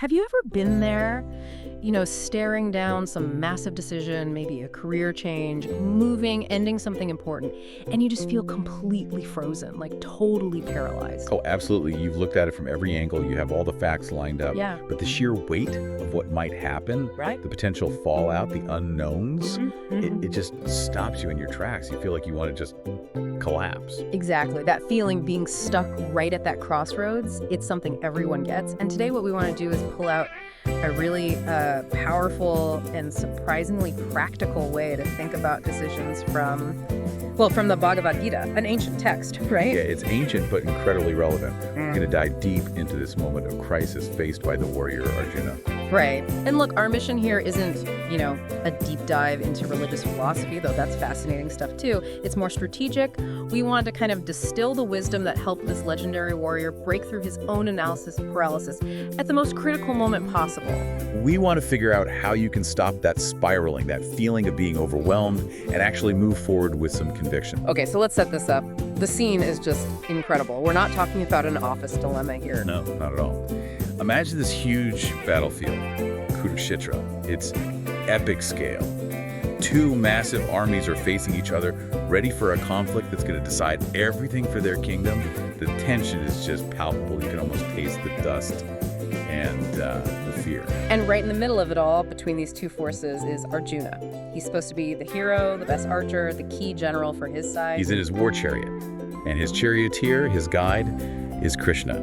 Have you ever been there, staring down some massive decision, maybe a career change, moving, ending something important, and you just feel completely frozen, like totally paralyzed? Oh, absolutely. You've looked at it from every angle. You have all the facts lined up. Yeah. But the sheer weight of what might happen, Right. the potential fallout, the unknowns, Mhm. it just stops you in your tracks. You feel like you want to just collapse. Exactly. That feeling being stuck right at that crossroads, it's something everyone gets. And today what we want to do is pull out a really powerful and surprisingly practical way to think about decisions from the Bhagavad Gita, an ancient text, right? Yeah, it's ancient but incredibly relevant. We're going to dive deep into this moment of crisis faced by the warrior Arjuna. Right. And look, our mission here isn't, a deep dive into religious philosophy, though that's fascinating stuff too. It's more strategic. We wanted to kind of distill the wisdom that helped this legendary warrior break through his own analysis paralysis at the most critical moment possible. We want to figure out how you can stop that spiraling, that feeling of being overwhelmed, and actually move forward with some conviction. Okay, so let's set this up. The scene is just incredible. We're not talking about an office dilemma here. No, not at all. Imagine this huge battlefield, Kurukshetra. It's epic scale. Two massive armies are facing each other, ready for a conflict that's going to decide everything for their kingdom. The tension is just palpable. You can almost taste the dust and the fear. And right in the middle of it all, between these two forces, is Arjuna. He's supposed to be the hero, the best archer, the key general for his side. He's in his war chariot, and his charioteer, his guide, is Krishna.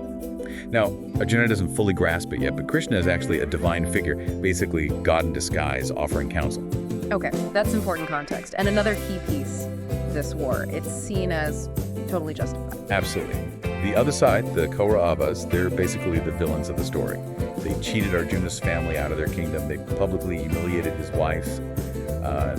Now, Arjuna doesn't fully grasp it yet, but Krishna is actually a divine figure, basically God in disguise, offering counsel. Okay, that's important context. And another key piece, this war, it's seen as totally justified. Absolutely. The other side, the Kauravas, they're basically the villains of the story. They cheated Arjuna's family out of their kingdom. They publicly humiliated his wife.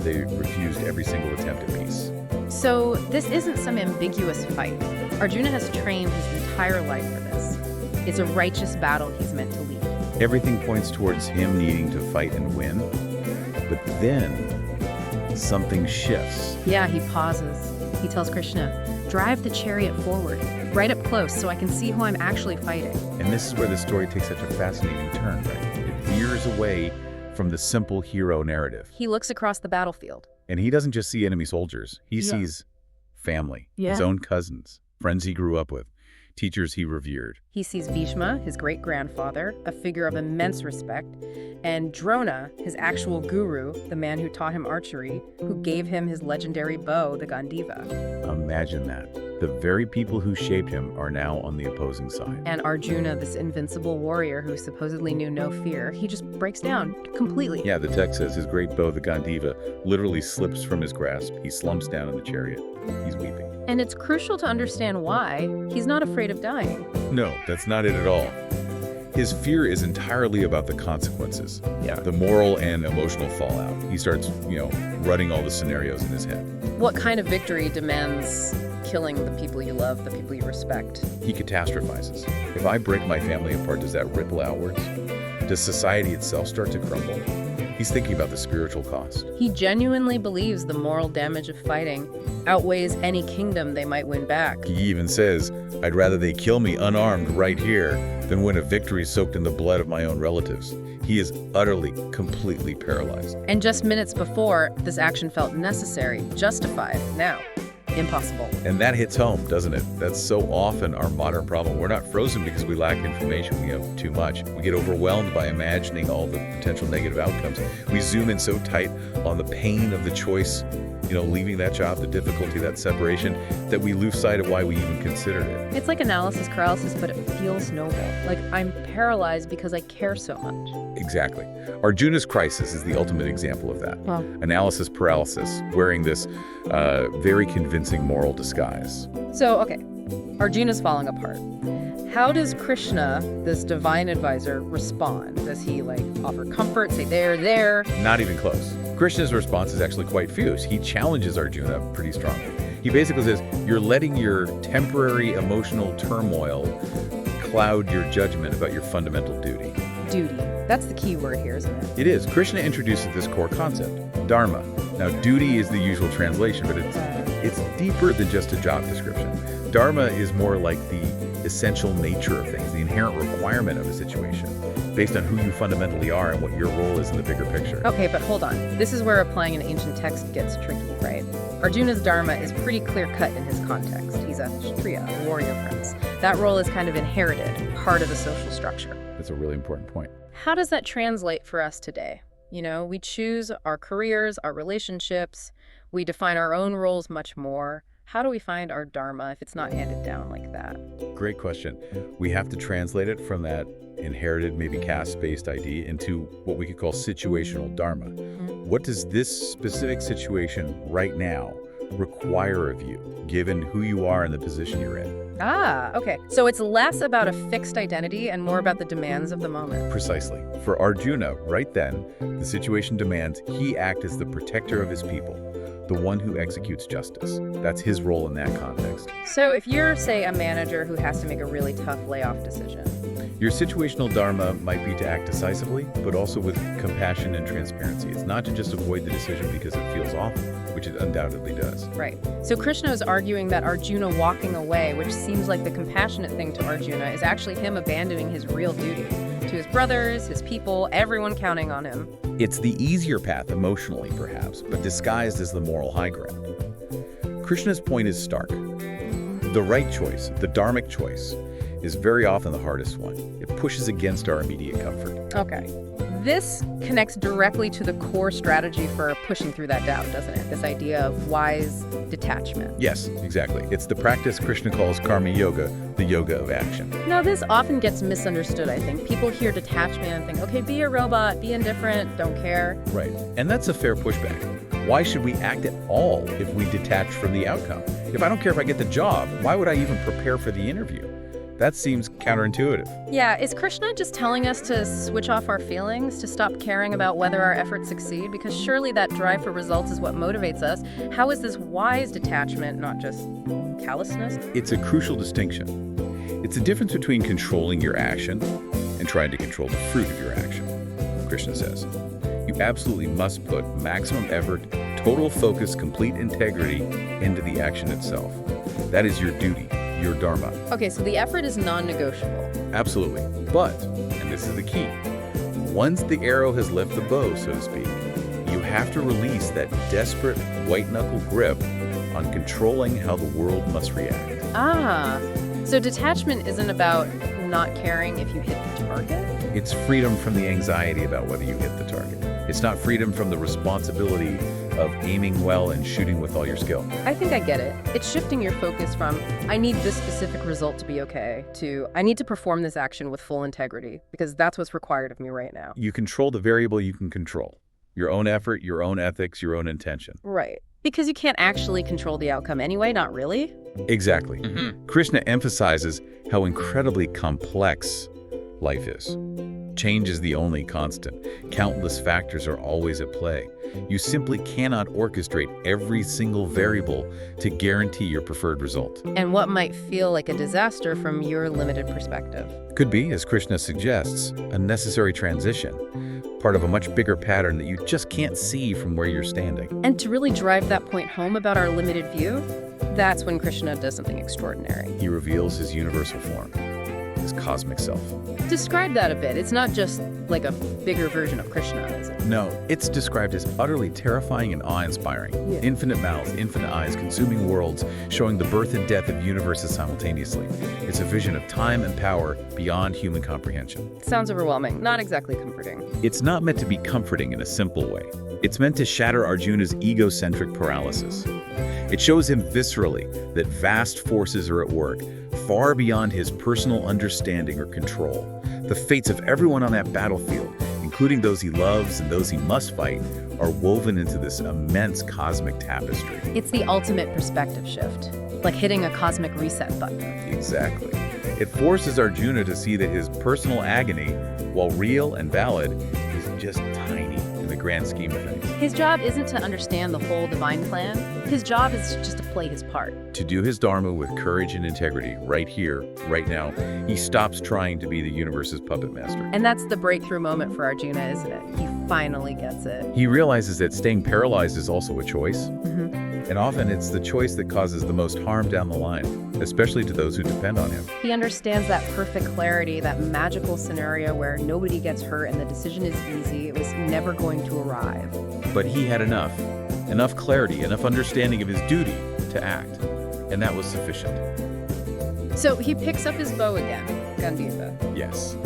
They refused every single attempt at peace. So this isn't some ambiguous fight. Arjuna has trained his entire life for this. It's a righteous battle he's meant to lead. Everything points towards him needing to fight and win. But then something shifts. Yeah, he pauses. He tells Krishna, drive the chariot forward, right up close so I can see who I'm actually fighting. And this is where the story takes such a fascinating turn, right? It veers away from the simple hero narrative. He looks across the battlefield. And he doesn't just see enemy soldiers. He sees family, his own cousins, friends he grew up with, teachers he revered. He sees Bhishma, his great-grandfather, a figure of immense respect, and Drona, his actual guru, the man who taught him archery, who gave him his legendary bow, the Gandiva. Imagine that. The very people who shaped him are now on the opposing side. And Arjuna, this invincible warrior who supposedly knew no fear, he just breaks down completely. Yeah, the text says his great bow, the Gandiva, literally slips from his grasp. He slumps down in the chariot. He's weeping. And it's crucial to understand why. He's not afraid of dying. No, that's not it at all. His fear is entirely about the consequences. Yeah. The moral and emotional fallout. He starts, running all the scenarios in his head. What kind of victory demands killing the people you love, the people you respect? He catastrophizes. If I break my family apart, does that ripple outwards? Does society itself start to crumble? He's thinking about the spiritual cost. He genuinely believes the moral damage of fighting outweighs any kingdom they might win back. He even says, I'd rather they kill me unarmed right here than win a victory soaked in the blood of my own relatives. He is utterly, completely paralyzed. And just minutes before, this action felt necessary, justified. Now, impossible. And that hits home, doesn't it? That's so often our modern problem. We're not frozen because we lack information. We have too much. We get overwhelmed by imagining all the potential negative outcomes. We zoom in so tight on the pain of the choice, leaving that job, the difficulty, that separation, that we lose sight of why we even considered it. It's like analysis paralysis, but it feels noble. Like I'm paralyzed because I care so much. Exactly. Arjuna's crisis is the ultimate example of that. Wow. Analysis paralysis, wearing this very convincing moral disguise. So, okay, Arjuna's falling apart. How does Krishna, this divine advisor, respond? Does he, offer comfort, say, there? Not even close. Krishna's response is actually quite fierce. He challenges Arjuna pretty strongly. He basically says, you're letting your temporary emotional turmoil cloud your judgment about your fundamental duty. Duty. That's the key word here, isn't it? It is. Krishna introduces this core concept, dharma. Now, duty is the usual translation, but it's deeper than just a job description. Dharma is more like the essential nature of things, the inherent requirement of a situation. based on who you fundamentally are and what your role is in the bigger picture. Okay, but hold on. This is where applying an ancient text gets tricky, right? Arjuna's dharma is pretty clear-cut in his context. He's a kshatriya, a warrior prince. That role is kind of inherited, part of the social structure. That's a really important point. How does that translate for us today? You know, we choose our careers, our relationships. We define our own roles much more. How do we find our dharma if it's not handed down like that? Great question. We have to translate it from that inherited, maybe caste-based idea into what we could call situational dharma. What does this specific situation right now require of you, given who you are and the position you're in? Ah, okay. So it's less about a fixed identity and more about the demands of the moment. Precisely. For Arjuna, right then, the situation demands he act as the protector of his people, the one who executes justice. That's his role in that context. So if you're, say, a manager who has to make a really tough layoff decision. Your situational dharma might be to act decisively, but also with compassion and transparency. It's not to just avoid the decision because it feels awful, which it undoubtedly does. Right. So Krishna is arguing that Arjuna walking away, which seems like the compassionate thing to Arjuna, is actually him abandoning his real duty to his brothers, his people, everyone counting on him. It's the easier path emotionally, perhaps, but disguised as the moral high ground. Krishna's point is stark. The right choice, the dharmic choice, is very often the hardest one. It pushes against our immediate comfort. Okay. This connects directly to the core strategy for pushing through that doubt, doesn't it? This idea of wise detachment. Yes, exactly. It's the practice Krishna calls karma yoga, the yoga of action. Now, this often gets misunderstood, I think. People hear detachment and think, okay, be a robot, be indifferent, don't care. Right. And that's a fair pushback. Why should we act at all if we detach from the outcome? If I don't care if I get the job, why would I even prepare for the interview? That seems counterintuitive. Yeah, is Krishna just telling us to switch off our feelings, to stop caring about whether our efforts succeed? Because surely that drive for results is what motivates us. How is this wise detachment, not just callousness? It's a crucial distinction. It's the difference between controlling your action and trying to control the fruit of your action, Krishna says. You absolutely must put maximum effort, total focus, complete integrity into the action itself. That is your duty, your dharma. Okay, so the effort is non-negotiable. Absolutely. But, and this is the key, once the arrow has left the bow, so to speak, you have to release that desperate white-knuckle grip on controlling how the world must react. Ah, so detachment isn't about not caring if you hit the target? It's freedom from the anxiety about whether you hit the target. It's not freedom from the responsibility of aiming well and shooting with all your skill. I think I get it. It's shifting your focus from, I need this specific result to be okay, to, I need to perform this action with full integrity, because that's what's required of me right now. You control the variable you can control. Your own effort, your own ethics, your own intention. Right. Because you can't actually control the outcome anyway, not really? Exactly. Krishna emphasizes how incredibly complex life is. Change is the only constant. Countless factors are always at play. You simply cannot orchestrate every single variable to guarantee your preferred result. And what might feel like a disaster from your limited perspective. Could be, as Krishna suggests, a necessary transition, part of a much bigger pattern that you just can't see from where you're standing. And to really drive that point home about our limited view, that's when Krishna does something extraordinary. He reveals his universal form, his cosmic self. Describe that a bit. It's not just like a bigger version of Krishna, is it? No, it's described as utterly terrifying and awe-inspiring. Yeah. Infinite mouths, infinite eyes, consuming worlds, showing the birth and death of universes simultaneously. It's a vision of time and power beyond human comprehension. Sounds overwhelming. Not exactly comforting. It's not meant to be comforting in a simple way. It's meant to shatter Arjuna's egocentric paralysis. It shows him viscerally that vast forces are at work, far beyond his personal understanding or control. The fates of everyone on that battlefield, including those he loves and those he must fight, are woven into this immense cosmic tapestry. It's the ultimate perspective shift, like hitting a cosmic reset button. Exactly. It forces Arjuna to see that his personal agony, while real and valid, is just tiny in the grand scheme of things. His job isn't to understand the whole divine plan. His job is just to play his part. To do his dharma with courage and integrity, right here, right now, he stops trying to be the universe's puppet master. And that's the breakthrough moment for Arjuna, isn't it? He finally gets it. He realizes that staying paralyzed is also a choice. and often it's the choice that causes the most harm down the line, especially to those who depend on him. He understands that perfect clarity, that magical scenario where nobody gets hurt and the decision is easy. It was never going to arrive. But he had enough clarity, enough understanding of his duty to act, and that was sufficient. So he picks up his bow again, Gandiva. Yes.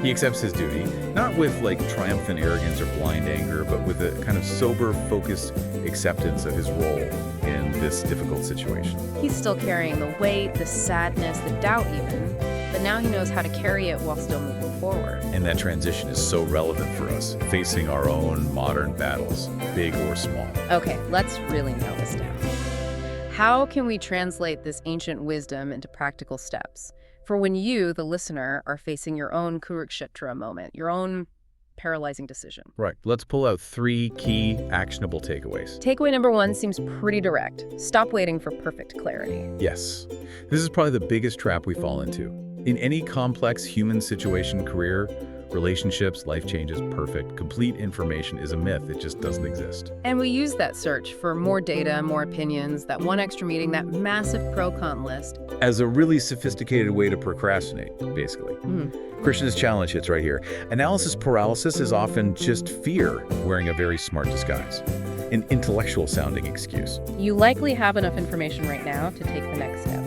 He accepts his duty, not with triumphant arrogance or blind anger, but with a kind of sober, focused acceptance of his role in this difficult situation. He's still carrying the weight, the sadness, the doubt even, but now he knows how to carry it while still moving forward. And that transition is so relevant for us, facing our own modern battles, big or small. Okay, let's really nail this down. How can we translate this ancient wisdom into practical steps for when you, the listener, are facing your own Kurukshetra moment, your own paralyzing decision? Right. Let's pull out 3 key actionable takeaways. Takeaway number 1 seems pretty direct. Stop waiting for perfect clarity. Yes. This is probably the biggest trap we fall into. In any complex human situation, career, relationships, life changes, perfect, complete information is a myth. It just doesn't exist. And we use that search for more data, more opinions, that one extra meeting, that massive pro-con list, as a really sophisticated way to procrastinate, basically. Krishna's challenge hits right here. Analysis paralysis is often just fear wearing a very smart disguise, an intellectual-sounding excuse. You likely have enough information right now to take the next step.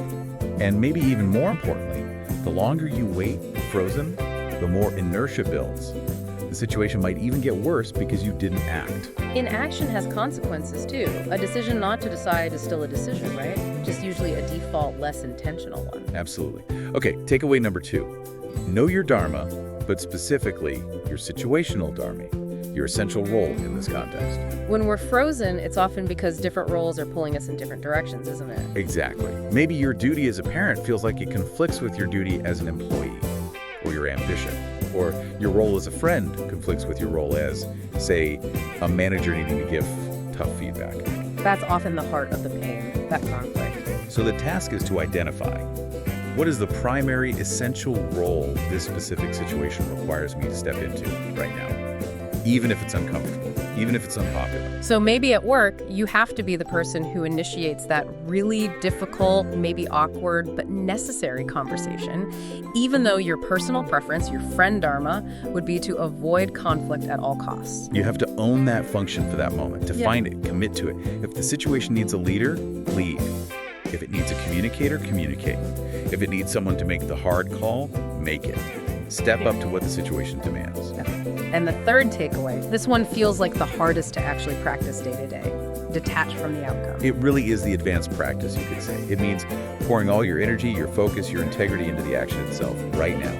And maybe even more importantly, the longer you wait frozen, the more inertia builds. The situation might even get worse because you didn't act. Inaction has consequences too. A decision not to decide is still a decision, right? Just usually a default, less intentional one. Absolutely. Okay, takeaway number 2. Know your dharma, but specifically your situational dharma, your essential role in this context. When we're frozen, it's often because different roles are pulling us in different directions, isn't it? Exactly. Maybe your duty as a parent feels like it conflicts with your duty as an employee, or your ambition, or your role as a friend conflicts with your role as, say, a manager needing to give tough feedback. That's often the heart of the pain, that conflict. So the task is to identify what is the primary essential role this specific situation requires me to step into right now, even if it's uncomfortable, even if it's unpopular. So maybe at work, you have to be the person who initiates that really difficult, maybe awkward, but necessary conversation, even though your personal preference, your friend dharma, would be to avoid conflict at all costs. You have to own that function for that moment, to find it, commit to it. If the situation needs a leader, lead. If it needs a communicator, communicate. If it needs someone to make the hard call, make it. Step up to what the situation demands. And the third takeaway, this one feels like the hardest to actually practice day to day. Detach from the outcome. It really is the advanced practice, you could say. It means pouring all your energy, your focus, your integrity into the action itself right now.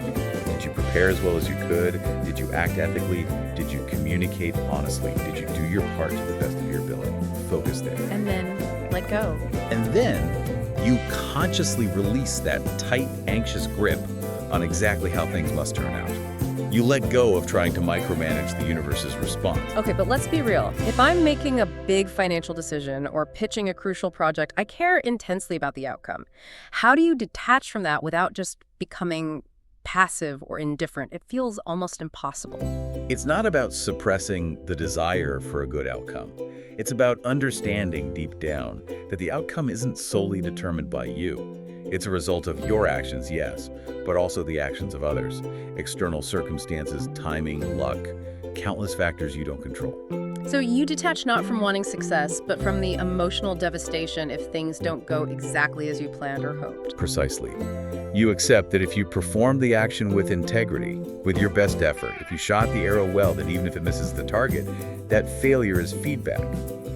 Did you prepare as well as you could? Did you act ethically? Did you communicate honestly? Did you do your part to the best of your ability? Focus there. And then let go. And then you consciously release that tight, anxious grip on exactly how things must turn out. You let go of trying to micromanage the universe's response. Okay, but let's be real. If I'm making a big financial decision or pitching a crucial project, I care intensely about the outcome. How do you detach from that without just becoming passive or indifferent? It feels almost impossible. It's not about suppressing the desire for a good outcome. It's about understanding deep down that the outcome isn't solely determined by you. It's a result of your actions, yes, but also the actions of others. External circumstances, timing, luck, countless factors you don't control. So you detach not from wanting success, but from the emotional devastation if things don't go exactly as you planned or hoped. Precisely. You accept that if you perform the action with integrity, with your best effort, if you shot the arrow well, that even if it misses the target, that failure is feedback.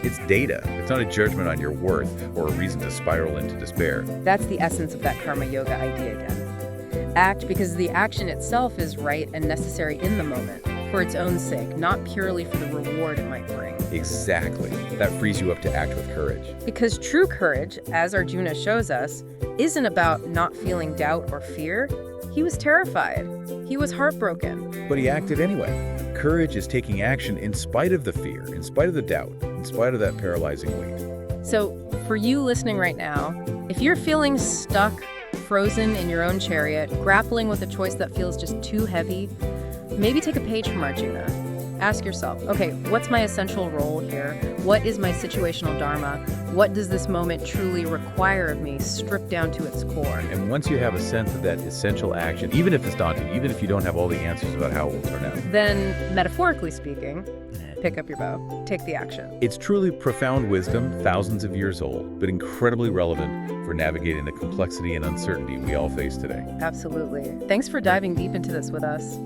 It's data. It's not a judgment on your worth or a reason to spiral into despair. That's the essence of that karma yoga idea again. Act because the action itself is right and necessary in the moment, for its own sake, not purely for the reward it might bring. Exactly. That frees you up to act with courage. Because true courage, as Arjuna shows us, isn't about not feeling doubt or fear. He was terrified. He was heartbroken. But he acted anyway. Courage is taking action in spite of the fear, in spite of the doubt, in spite of that paralyzing weight. So for you listening right now, if you're feeling stuck, frozen in your own chariot, grappling with a choice that feels just too heavy, maybe take a page from Arjuna. Ask yourself, okay, what's my essential role here? What is my situational dharma? What does this moment truly require of me, stripped down to its core? And once you have a sense of that essential action, even if it's daunting, even if you don't have all the answers about how it will turn out, Then, metaphorically speaking, pick up your bow, take the action. it's truly profound wisdom, thousands of years old, but incredibly relevant for navigating the complexity and uncertainty we all face today. Absolutely. Thanks for diving deep into this with us.